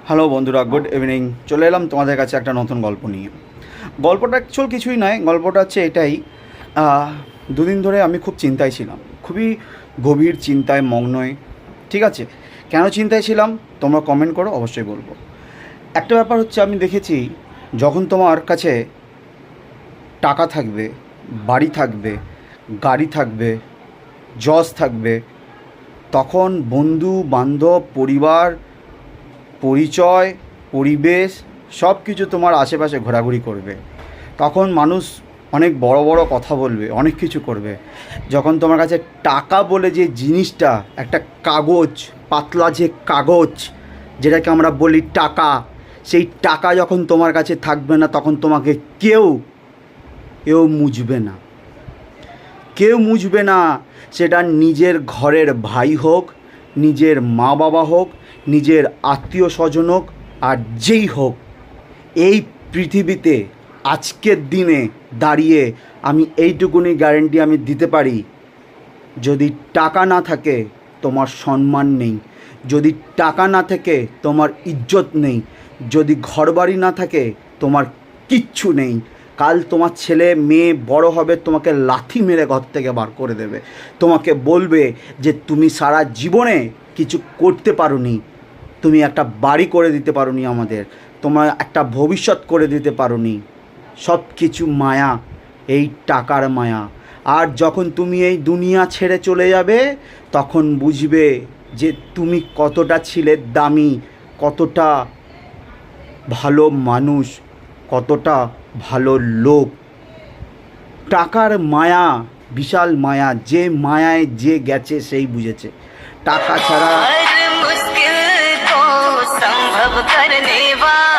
Hello বন্ধুরা, good evening. চলে এলাম তোমাদের কাছে একটা নতুন গল্প নিয়ে। গল্পটা অ্যাকচুয়াল কিছুই নয়, গল্পটা হচ্ছে এটাই। দুদিন ধরে আমি খুব চিন্তায় ছিলাম, খুবই গভীর চিন্তায় মগ্নয়। ঠিক আছে, কেন চিন্তায় ছিলাম তোমরা কমেন্ট করো, অবশ্যই বলবো। একটা ব্যাপার হচ্ছে, আমি দেখেছি যখন তোমার কাছে টাকা থাকবে, বাড়ি থাকবে, গাড়ি থাকবে, যশ থাকবে, তখন বন্ধু বান্ধব, পরিবার, পরিচয়, পরিবেশ সব কিছু তোমার আশেপাশে ঘোরাঘুরি করবে। তখন মানুষ অনেক বড় বড় কথা বলবে, অনেক কিছু করবে। যখন তোমার কাছে টাকা বলে যে জিনিসটা, একটা কাগজ, পাতলা যে কাগজ যেটাকে আমরা বলি টাকা, সেই টাকা যখন তোমার কাছে থাকবে না, তখন তোমাকে কেউ মুছবে না, কেউ মুছবে না। সেটা নিজের ঘরের ভাই হোক, নিজের মা বাবা হোক, নিজের আত্মীয় স্বজন হোক, আর যেই হোক। এই পৃথিবীতে আজকের দিনে দাঁড়িয়ে আমি এইটুকুনি গ্যারেন্টি আমি দিতে পারি, যদি টাকা না থাকে তোমার সম্মান নেই, যদি টাকা না থাকে তোমার ইজ্জত নেই, যদি ঘরবাড়ি না থাকে তোমার কিচ্ছু নেই। কাল তোমার ছেলে মেয়ে বড় হবে, তোমাকে লাথি মেরে ঘর থেকে বার করে দেবে, তোমাকে বলবে যে তুমি সারা জীবনে কিছু করতে পারোনি, তুমি একটা বাড়ি করে দিতে পারোনি আমাদের, তোমার একটা ভবিষ্যৎ করে দিতে পারোনি। সব কিছু মায়া, এই টাকার মায়া। আর যখন তুমি এই দুনিয়া ছেড়ে চলে যাবে, তখন বুঝবে যে তুমি কতটা ছিলে দামি, কতটা ভালো মানুষ, কতটা ভালো লোক। টাকার মায়া বিশাল মায়া, যে মায়ায় যে গেছে সেই বুঝেছে। টাকা ছাড়া हर मुश्किल को संभव करने वाला